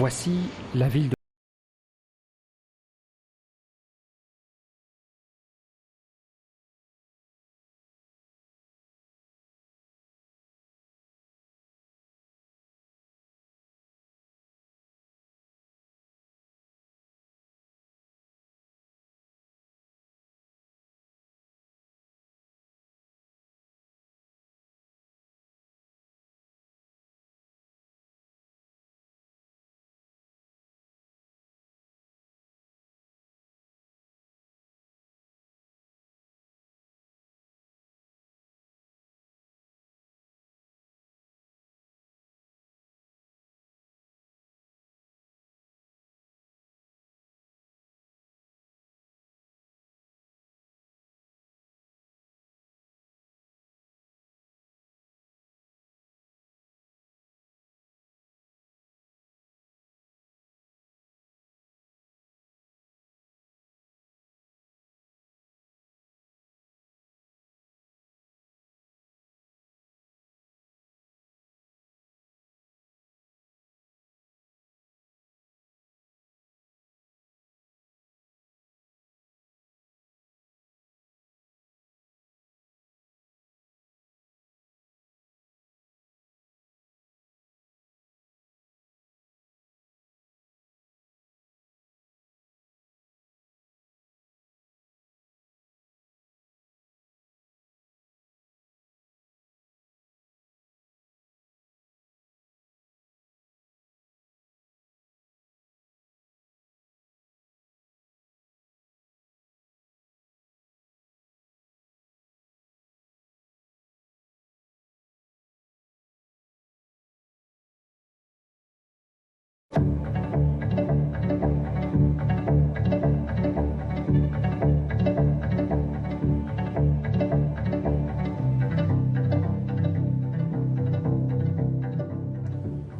Voici la ville de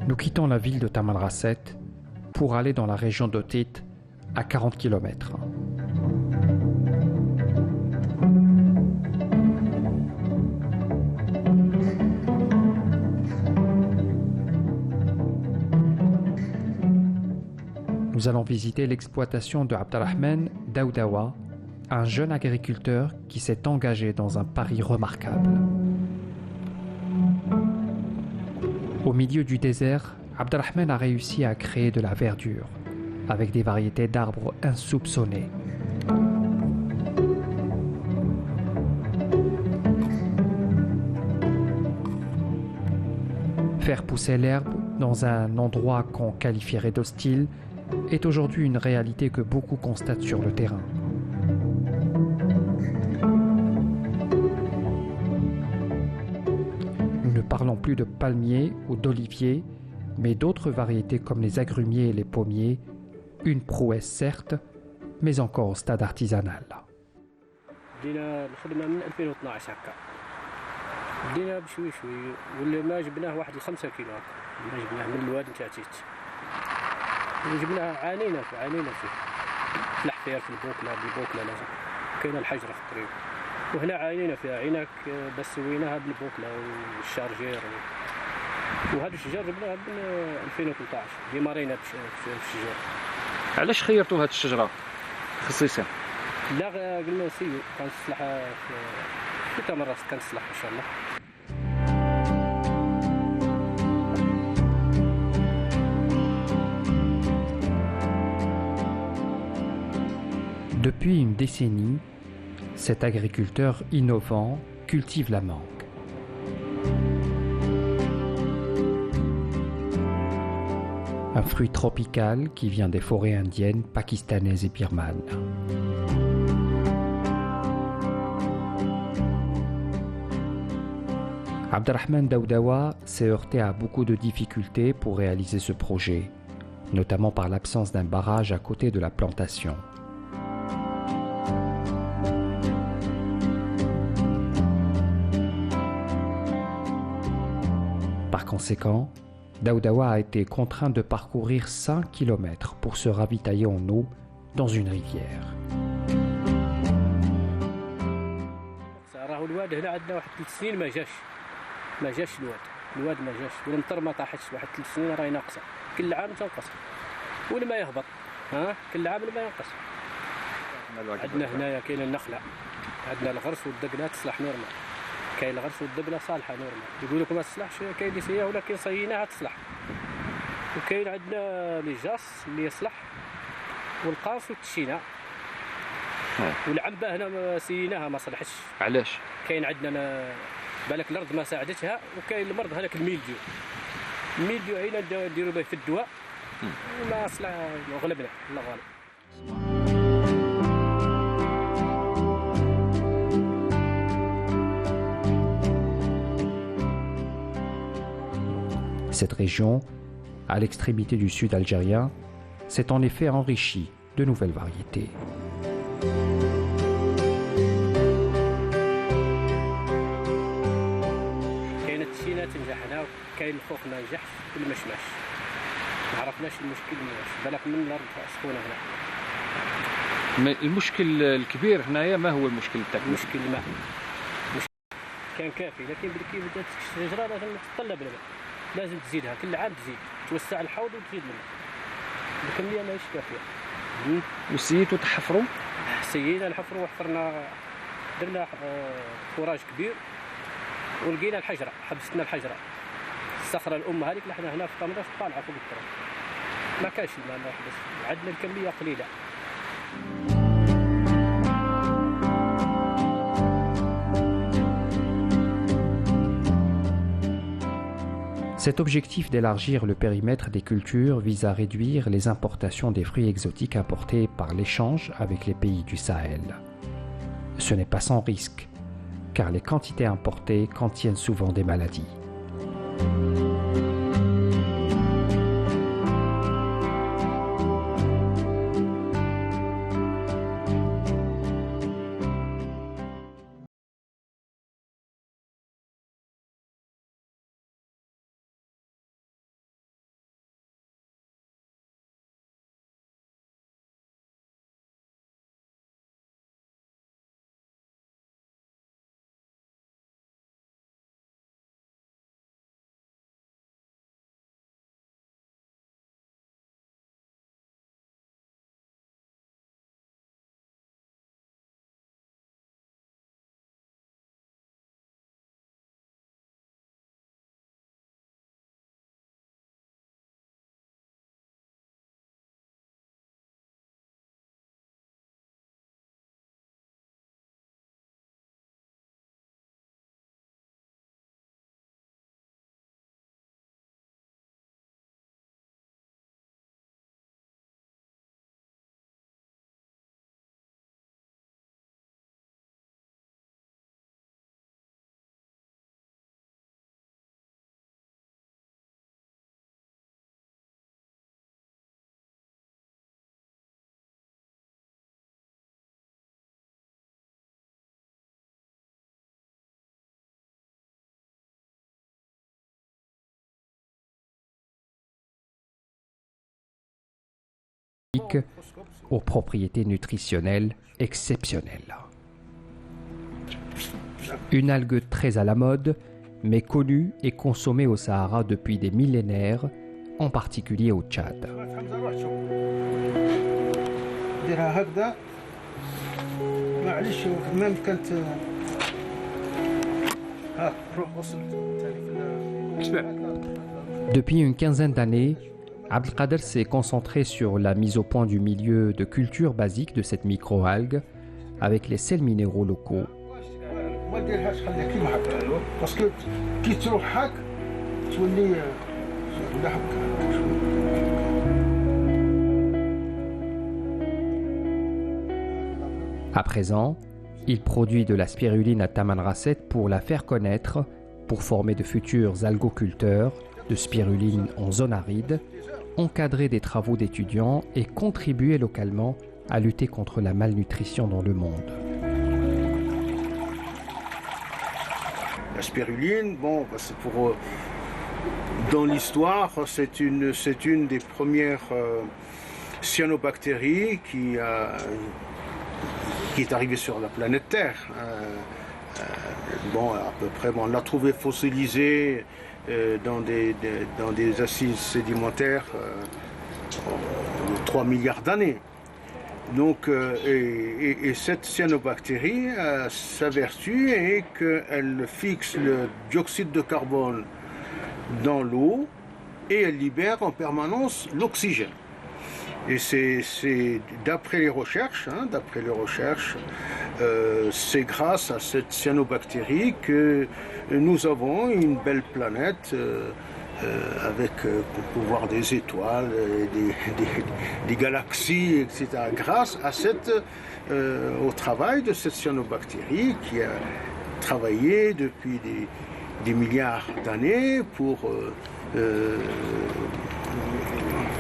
Nous quittons la ville de Tamanrasset pour aller dans la région d'Otit, à 40 km. Nous allons visiter l'exploitation de Abdelrahman Daoudawa, un jeune agriculteur qui s'est engagé dans un pari remarquable. Au milieu du désert, Abdelrahman a réussi à créer de la verdure, avec des variétés d'arbres insoupçonnées. Faire pousser l'herbe dans un endroit qu'on qualifierait d'hostile est aujourd'hui une réalité que beaucoup constatent sur le terrain. Nous ne parlons plus de palmiers ou d'oliviers, mais d'autres variétés comme les agrumiers et les pommiers, une prouesse certes, mais encore au stade artisanal. بدينا الخدمة من 2012 هكا. بدينا بشوي شوي واللي ما جبناه واحد 5 كيلو ما جبناه من الواد نتاع تيت. جبناه عانينا فيه. في الحفير في بالبوكلة لازم. كاينة الحجرة في الطريق. وهنا عانينا فيها عينك بس سويناها بالبوكلة والشارجير وهذا الشجر جبناه من 2013 ديمارينا في الشجر. علاش خيرتوا هذه الشجرة خصيصا؟ لا قلنا نسيو كنصلحها في تمرس كنصلحها ان شاء الله. Depuis une décennie, cet agriculteur innovant cultive la mangue. Un fruit tropical qui vient des forêts indiennes, pakistanaises et birmanes. Abdelrahman Daoudawa s'est heurté à beaucoup de difficultés pour réaliser ce projet, notamment par l'absence d'un barrage à côté de la plantation. Par conséquent, Daoudawa a été contraint de parcourir 5 km pour se ravitailler en eau dans une rivière. الواد هنا عندنا واحد 3 سنين ما جاش الواد ما جاش والمطر ما طاحتش واحد 3 سنين راهي ناقصه كل عام تنقص والماء يهبط. كل عام الماء ينقص. عندنا هنايا كاين النخله، عندنا الغرس والدقله تصلح نورمال. كاين الغرس والدقله صالحه نورمال، يقول لك ما تصلحش، كاين اللي سيها ولكن صيناها تصلح. وكاين عندنا لي جاس اللي يصلح، والقاص والتشينا. والعنبه هنا سيناها ما صلحش. علاش؟ كاين عندنا بالك الارض ما ساعدتها، وكاين المرض هذاك الميلديو. الميلديو عينا نديروا به في الدواء وما صلح، غلبنا الله غالب. Cette région, à l'extrémité du sud algérien, s'est en effet enrichie de nouvelles variétés. كاين التشينات نجح هنا، وكاين الخوخ ما نجحش، والمشماش ما عرفناش المشكل مناش، بالك من الارض سخونه هنا. المشكل الكبير هنايا ما هو المشكل تاعك؟ المشكل الماء كان كافي، لكن كي بدات الشجره لازم تتطلب الماء، لازم تزيدها كل عام، تزيد توسع الحوض وتزيد الماء، الكميه ماهيش كافيه. وسيتوا تحفروا؟ سيينا نحفروا، وحفرنا درنا فراج كبير، ولقينا الحجره، حبستنا الحجره، الصخره الام هذيك اللي حنا هنا في طمراس طالعه فوق التراب، ما كاش الماء، ما حبس، عندنا الكميه قليله. Cet objectif d'élargir le périmètre des cultures vise à réduire les importations des fruits exotiques importés par l'échange avec les pays du Sahel. Ce n'est pas sans risque, car les quantités importées contiennent souvent des maladies. Aux propriétés nutritionnelles exceptionnelles. Une algue très à la mode, mais connue et consommée au Sahara depuis des millénaires, en particulier au Tchad. Depuis une quinzaine d'années, Abdelkader s'est concentré sur la mise au point du milieu de culture basique de cette microalgue avec les sels minéraux locaux. À présent, il produit de la spiruline à Tamanrasset pour la faire connaître, pour former de futurs algoculteurs de spiruline en zone aride, encadrer des travaux d'étudiants et contribuer localement à lutter contre la malnutrition dans le monde. La spiruline, bon, c'est pour dans l'histoire, c'est une des premières cyanobactéries qui est arrivée sur la planète Terre. Bon, à peu près, bon, on l'a trouvée fossilisée dans des acides sédimentaires 3 milliards d'années. Donc, et cette cyanobactérie, sa vertu est qu'elle fixe le dioxyde de carbone dans l'eau et elle libère en permanence l'oxygène. Et c'est d'après les recherches, c'est grâce à cette cyanobactérie que nous avons une belle planète avec pour voir des étoiles, des galaxies, etc. Grâce à au travail de cette cyanobactérie qui a travaillé depuis des milliards d'années pour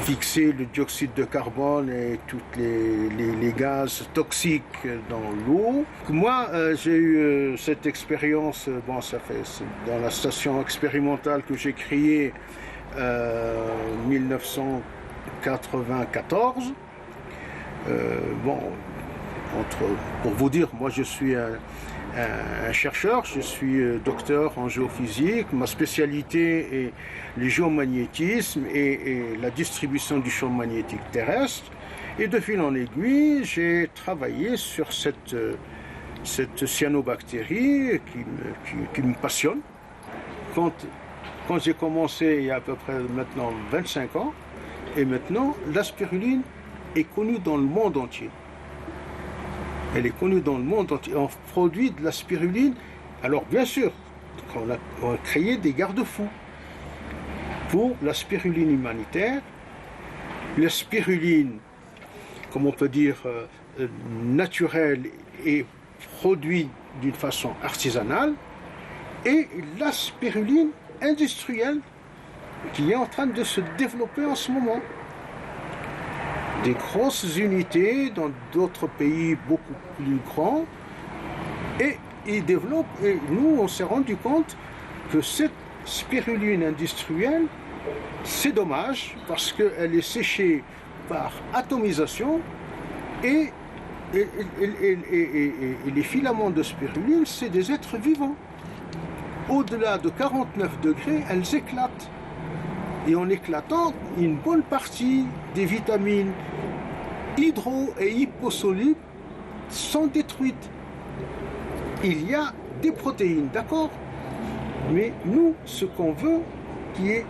fixer le dioxyde de carbone et tous les gaz toxiques dans l'eau. Moi, j'ai eu cette expérience, ça fait dans la station expérimentale que j'ai créée en 1994. Pour vous dire, moi je suis un chercheur, je suis docteur en géophysique. Ma spécialité est le géomagnétisme et la distribution du champ magnétique terrestre. Et de fil en aiguille, j'ai travaillé sur cette cyanobactérie qui me passionne. Quand j'ai commencé il y a à peu près maintenant 25 ans, et maintenant la spiruline est connue dans le monde entier. Elle est connue dans le monde entier. On produit de la spiruline. Alors bien sûr, on a créé des garde-fous pour la spiruline humanitaire, la spiruline, comme on peut dire, naturelle et produite d'une façon artisanale, et la spiruline industrielle qui est en train de se développer en ce moment. Des grosses unités dans d'autres pays beaucoup plus grands, et ils développent, et nous on s'est rendu compte que cette spiruline industrielle, c'est dommage parce qu'elle est séchée par atomisation et les filaments de spiruline, c'est des êtres vivants. Au-delà de 49 degrés, elles éclatent. Et en éclatant, une bonne partie des vitamines hydro- et hyposolubles sont détruites. Il y a des protéines, d'accord? Mais nous, ce qu'on veut, qui est,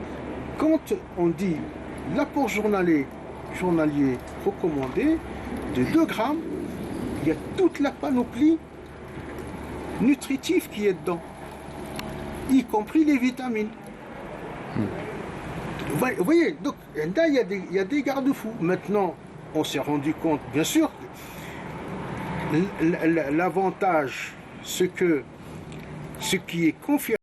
quand on dit l'apport journalier recommandé de 2 grammes, il y a toute la panoplie nutritive qui est dedans, y compris les vitamines. Vous voyez, donc là, il y a des garde-fous. Maintenant, on s'est rendu compte, bien sûr, l'avantage, ce qui est confirmé,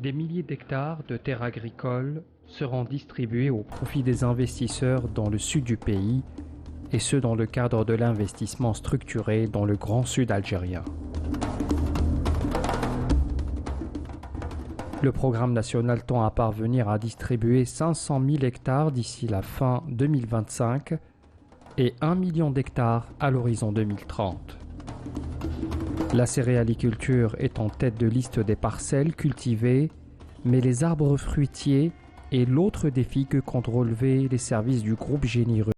Des milliers d'hectares de terres agricoles seront distribués au profit des investisseurs dans le sud du pays, et ce dans le cadre de l'investissement structuré dans le Grand Sud algérien. Le programme national tend à parvenir à distribuer 500 000 hectares d'ici la fin 2025 et 1 million d'hectares à l'horizon 2030. La céréaliculture est en tête de liste des parcelles cultivées, mais les arbres fruitiers est l'autre défi que comptent relever les services du groupe Génie Rural.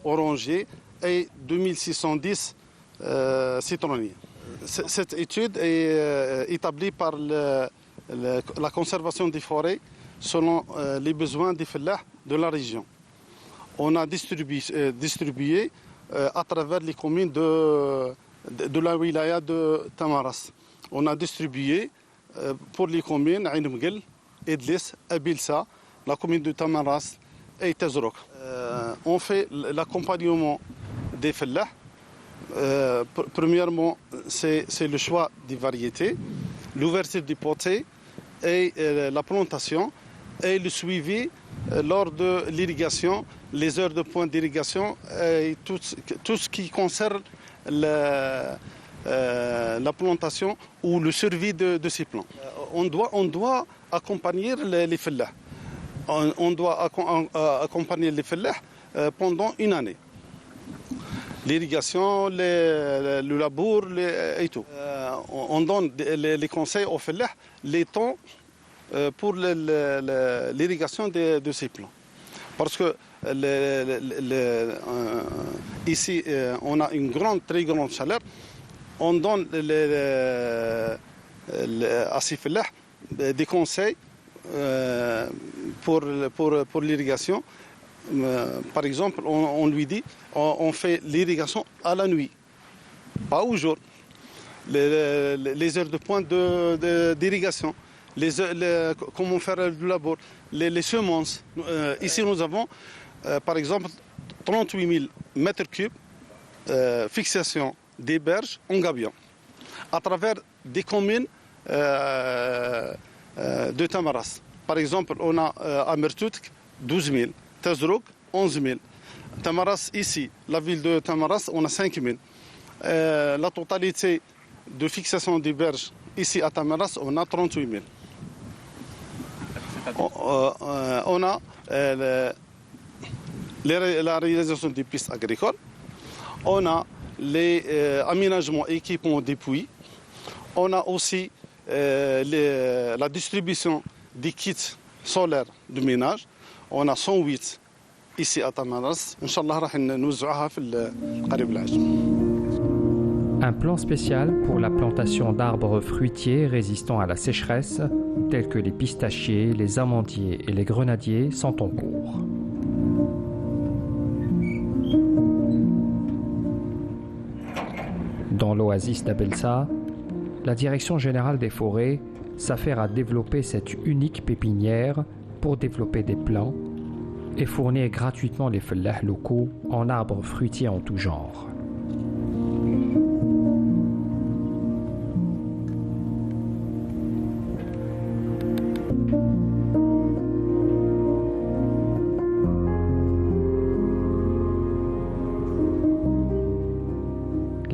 Orangers et 2610 citronniers. Cette étude est établie par la conservation des forêts selon les besoins des fellahs de la région. On a distribué à travers les communes de la wilaya de Tamaras. On a distribué pour les communes Ain Mguel, Edlis, Abilsa, la commune de Tamaras et Tazrouk. On fait l'accompagnement des fellahs. Premièrement, c'est le choix des variétés, l'ouverture des potées et la plantation et le suivi lors de l'irrigation, les heures de pointe d'irrigation et tout ce qui concerne la plantation ou le survie de ces plants. On doit accompagner les fellahs. On doit accompagner les fellahs pendant une année. L'irrigation, le labour et tout. On donne les conseils aux fellahs, les temps pour l'irrigation de ces plants. Parce que ici, on a une très grande chaleur. On donne à ces fellahs des conseils pour l'irrigation. Par exemple, on lui dit on fait l'irrigation à la nuit, pas au jour. Les heures de pointe d'irrigation, comment faire le labour, les semences. Ici, nous avons, par exemple, 38 000 mètres cubes fixation des berges en gabion à travers des communes de Tamaras. Par exemple, on a à Mertoutk 12 000, Tazrouk 11 000. Tamaras, ici, la ville de Tamaras, on a 5 000. La totalité de fixation des berges, ici à Tamaras, on a 38 000. On a la réalisation des pistes agricoles. On a les aménagements et équipements des puits. On a aussi la distribution des kits solaires de ménage. On a 108 ici à Tamaras. Inch'Allah, راح نوزعها في القريب العاجل. Un plan spécial pour la plantation d'arbres fruitiers résistants à la sécheresse, tels que les pistachiers, les amandiers et les grenadiers, sont en cours. Dans l'oasis d'Abelsa, la Direction générale des forêts s'affaire à développer cette unique pépinière pour développer des plants et fournir gratuitement les fellahs locaux en arbres fruitiers en tout genre.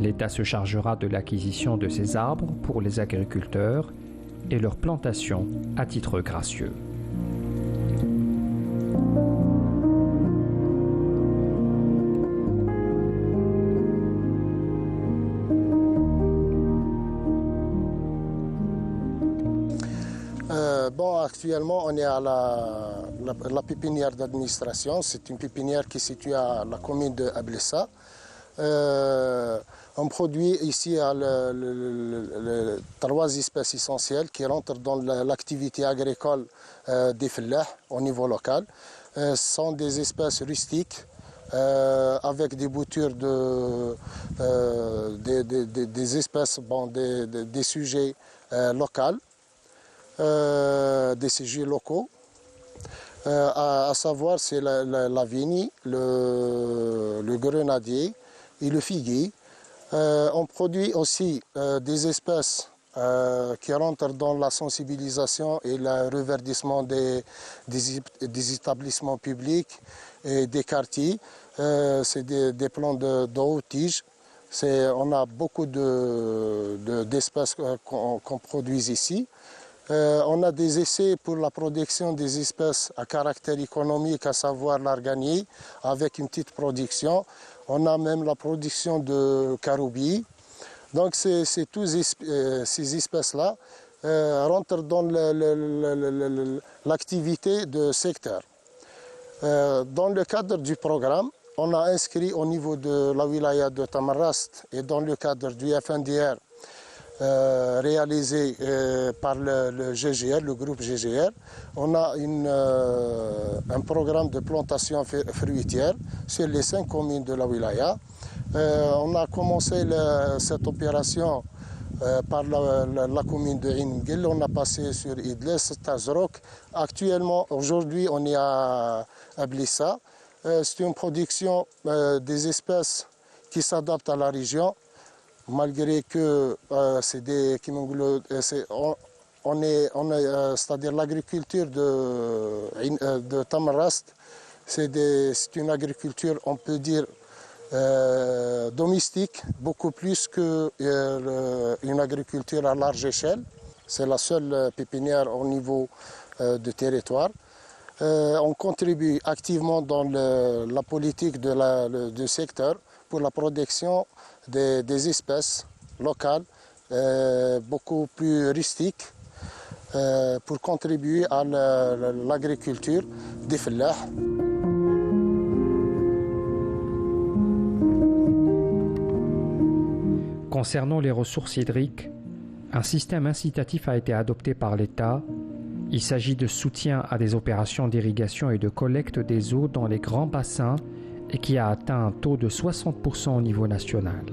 L'État se chargera de l'acquisition de ces arbres pour les agriculteurs et leur plantation à titre gracieux. Actuellement, on est à la pépinière d'administration. C'est une pépinière qui est située à la commune de Ablessa. On produit ici trois espèces essentielles qui rentrent dans l'activité agricole des Fellah au niveau local. Ce sont des espèces rustiques avec des boutures des espèces, des sujets locaux. Des sujets locaux, à savoir c'est la vigne, le grenadier et le figuier. On produit aussi des espèces qui rentrent dans la sensibilisation et le reverdissement des établissements publics et des quartiers. C'est des plants de haute tige. On a beaucoup d'espèces qu'on produit ici. On a des essais pour la production des espèces à caractère économique, à savoir l'arganier, avec une petite production. On a même la production de caroubier. Donc tous ces espèces-là rentrent dans l'activité de secteur. Dans le cadre du programme, on a inscrit au niveau de la wilaya de Tamarrast et dans le cadre du FNDR, réalisé par le GGR, le groupe GGR. On a un programme de plantation fruitière sur les 5 communes de la wilaya. On a commencé cette opération par la commune de Ingil. On a passé sur Idles, Tazrok. Actuellement, aujourd'hui, on est à Blissa. C'est une production des espèces qui s'adaptent à la région. Malgré que c'est-à-dire l'agriculture de Tamarrast, c'est une agriculture, on peut dire, domestique, beaucoup plus qu'une agriculture à large échelle. C'est la seule pépinière au niveau de territoire. On contribue activement dans la politique du secteur pour la protection des espèces locales, beaucoup plus rustiques, pour contribuer à l'agriculture des Fellah. Concernant les ressources hydriques, un système incitatif a été adopté par l'État. Il s'agit de soutien à des opérations d'irrigation et de collecte des eaux dans les grands bassins et qui a atteint un taux de 60% au niveau national.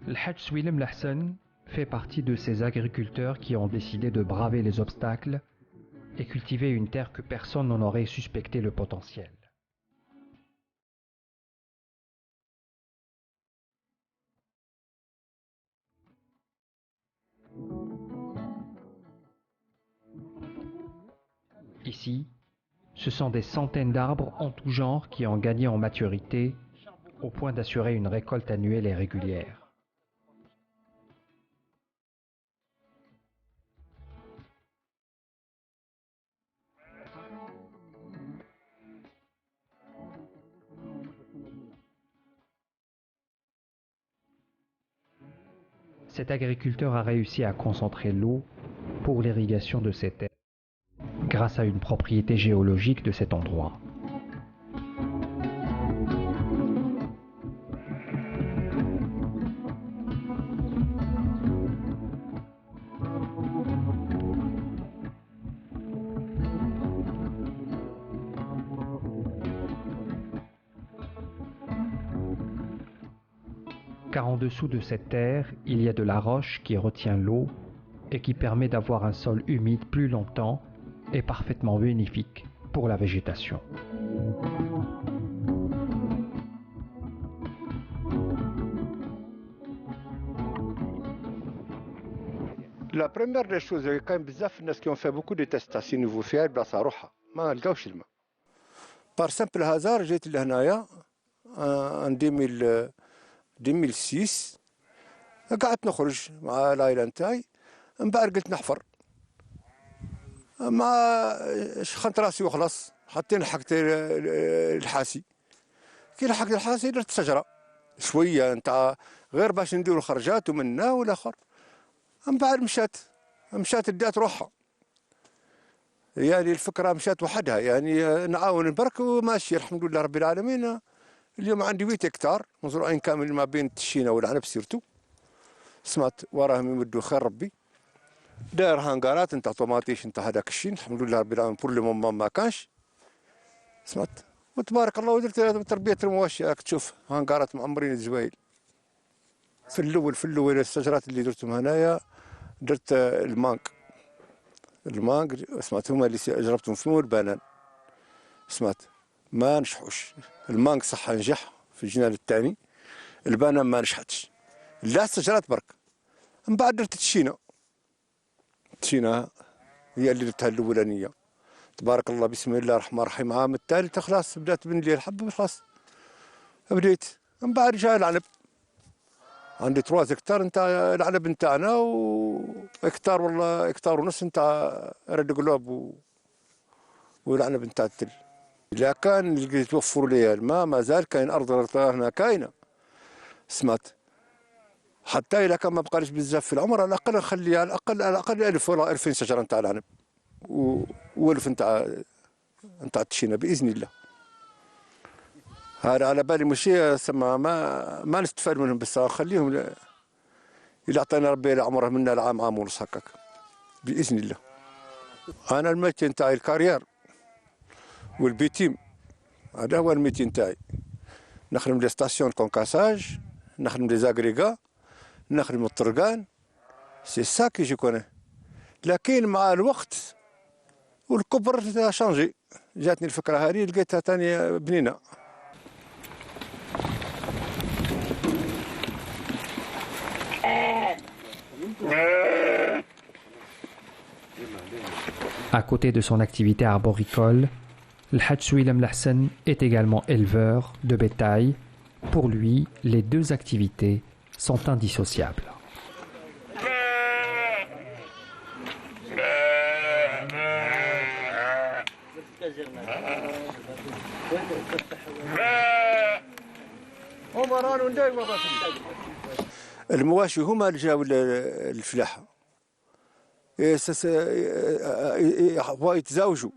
Le Hadj Swilem Lahsen fait partie de ces agriculteurs qui ont décidé de braver les obstacles et cultiver une terre que personne n'en aurait suspecté le potentiel. Ici, ce sont des centaines d'arbres en tout genre qui ont gagné en maturité au point d'assurer une récolte annuelle et régulière. Cet agriculteur a réussi à concentrer l'eau pour l'irrigation de ses terres grâce à une propriété géologique de cet endroit. car en dessous de cette terre, il y a de la roche qui retient l'eau et qui permet d'avoir un sol humide plus longtemps et parfaitement bénéfique pour la végétation. La première des choses, كان بزاف الناس qui ont fait beaucoup de tests à ce niveau فيها البلاصة روحها ما لقاوش الماء. Par simple hasard جيت لهنايا en 2006 قعدت نخرج مع العائلة نتاعي من بعد قلت نحفر ما شخنت راسي وخلاص حتى لحقت الحاسي كي لحقت الحاسي درت شجرة شوية نتاع غير باش نديرو خرجات ومنا والآخر من بعد مشات دات روحها يعني الفكرة مشات وحدها يعني نعاون برك وماشي الحمد لله رب العالمين. اليوم عندي 8 هكتار مزروعين كامل ما بين التشينة والعنب سيرتو سمعت وراهم يمدوا خير ربي داير هانغارات نتاع طوماطيش نتاع هذاك الشيء الحمد لله رب العالمين بور لو مومون ما كانش سمعت وتبارك الله ودرت تربية المواشي راك تشوف هانغارات معمرين الزوايل. في الأول الشجرات اللي درتهم هنايا درت المانك سمعت هما اللي جربتهم فيهم والبنان سمعت ما نجحوش. المانك صح نجح في الجنان الثاني البنان ما نجحتش لا الشجرات برك. من بعد درت التشينة هي اللي درتها الأولانية تبارك الله بسم الله الرحمن الرحيم. عام الثالث خلاص بدات تبن لي الحبة خلاص بديت. من بعد جاء العنب عندي 3 هكتار نتاع العنب نتاعنا وهكتار والله هكتار ونص نتاع رد قلوب والعنب نتاع التل. إذا كان اللي توفروا لي الماء ما زال كاين أرض هنا كاينة سمعت حتى إذا كان ما بقاليش بزاف في العمر على الأقل نخلي على الأقل 1000 ولا 2000 شجرة نتاع العنب و1000 نتاع التشينة بإذن الله. هذا على بالي ماشي سما ما نستفاد منهم بس نخليهم إلا عطينا ربي عمره منا العام عام ونص هكاك بإذن الله. أنا الميتين نتاعي الكارير والبيتيم هذا هو الميتين نتاعي. نخدم لي ستاسيون كونكاساج نخدم لي زاغريغا نخدم الطرقان سي سا كي جو كوني. لكن مع الوقت والكبر شانجي جاتني الفكرة هذه لقيتها تاني بنينة. À côté de son activité arboricole, le Hadj Souilem Lahsen est également éleveur de bétail. Pour lui, les deux activités sont indissociables. المواشي هما اللي جاوا الفلاحة يتزاوجوا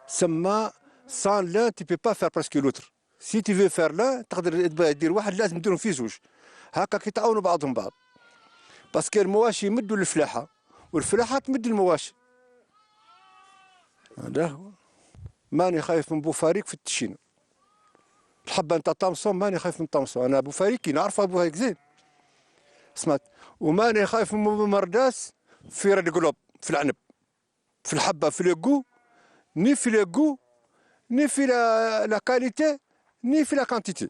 سما سان لا تي بي با فير بريسكو لوتر سي تي في فير لا تقدر دير واحد لازم ديرهم فيه زوج هكا كيتعاونوا بعضهم بعض باسكو المواشي يمدوا للفلاحة والفلاحة تمد المواشي. هذا هو. ماني خايف من بوفاريك في التشينة الحبة نتاع طامسون ماني خايف من طامسون أنا بوفاريكي نعرف أبوها زين سمعت. وماني خايف من مرداس في رد قلوب في العنب في الحبة في ليغو ني في ليغو ني في لا كاليتي ني في لا كانتيتي.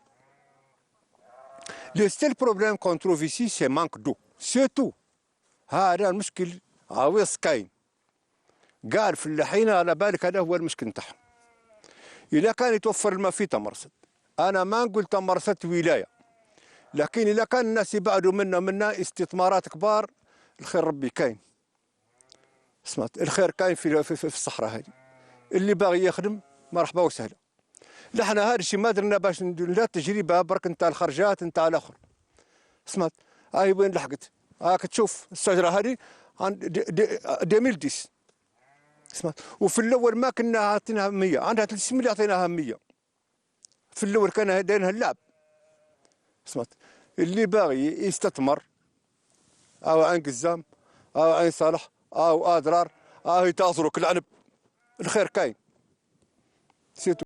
لو ستيل بروبليم كون تروف ايسي سي مانك دو سي تو. هذا المشكل عويص كاين كاع الفلاحين على بالك هذا هو المشكل نتاعهم. إذا كان يتوفر الماء في تمرست أنا ما نقول تمرست ولاية لكن إذا كان الناس يبعدوا منا استثمارات كبار الخير ربي كاين سمعت الخير كاين في الصحراء هذه اللي باغي يخدم مرحبا وسهلا. نحن هذا الشيء ما درنا باش لا تجربة برك نتاع الخرجات نتاع الآخر سمعت. هاي وين لحقت هاك تشوف الشجرة هذه عند 2010 سمعت. وفي الأول ما كنا عاطينها 100 عندها 300 اللي عطيناها 100 في الأول كان دايرينها اللعب سمعت. اللي باغي يستثمر أو عين قزام أو عين صالح أو أضرار أو يتاصروا العنب الخير كاين سيتو.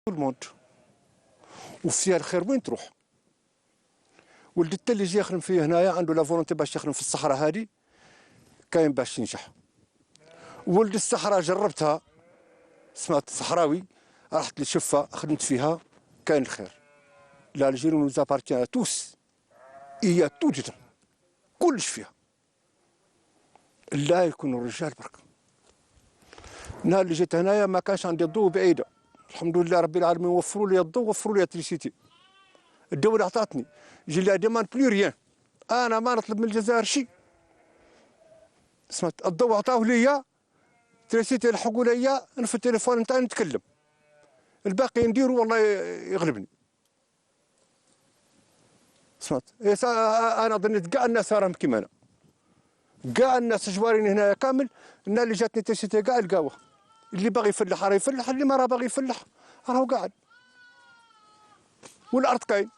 الموند وفيها الخير وين تروح. ولد التا اللي يجي يخدم فيه هنايا عنده لا فولونتي باش يخدم في الصحراء هذه كاين باش ينجح. ولد الصحراء جربتها، سمعت صحراوي رحت للشفة خدمت فيها كاين الخير. l'Algérie nous appartient à tous. Il y a tout dedans. كلش فيها. لا يكونوا الرجال برك. النهار اللي جيت هنايا ما كانش عندي الضوء بعيدة. الحمد لله رب العالمين وفروا لي الضوء وفروا لي التريسيتي. الدولة عطاتني. جي لا ديمان بلو ريان. أنا ما نطلب من الجزائر شيء. سمعت الضوء عطاوه ليا، التريسيتي لحقوا ليا، أنا في التليفون نتاعي نتكلم. الباقي نديرو والله يغلبني. سمعت انا ظنيت كاع الناس راهم كيما انا، كاع الناس جوارين هنا كامل، الناس اللي جاتني تيسيتي كاع لقاوه، اللي باغي يفلح راه يفلح، اللي ما راه باغي يفلح راهو قاعد، والارض كاين.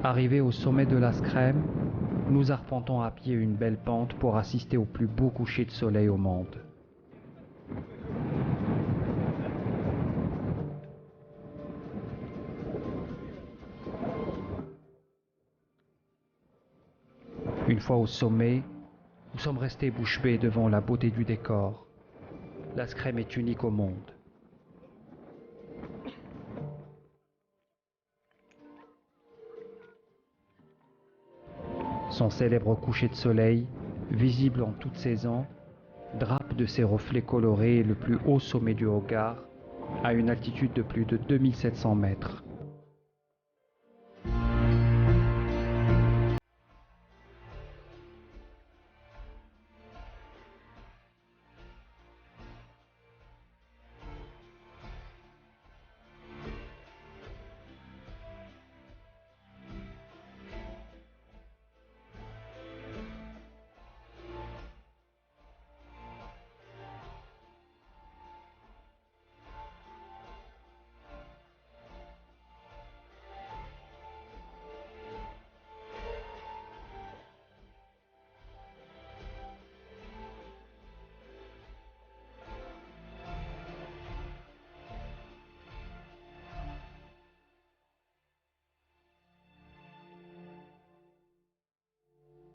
Arrivés au sommet de l'Ascrème, nous arpentons à pied une belle pente pour assister au plus beau coucher de soleil au monde. Une fois au sommet, nous sommes restés bouche bée devant la beauté du décor. L'Ascrème est unique au monde. Son célèbre coucher de soleil, visible en toute saison, drape de ses reflets colorés le plus haut sommet du Hogar, à une altitude de plus de 2700 mètres.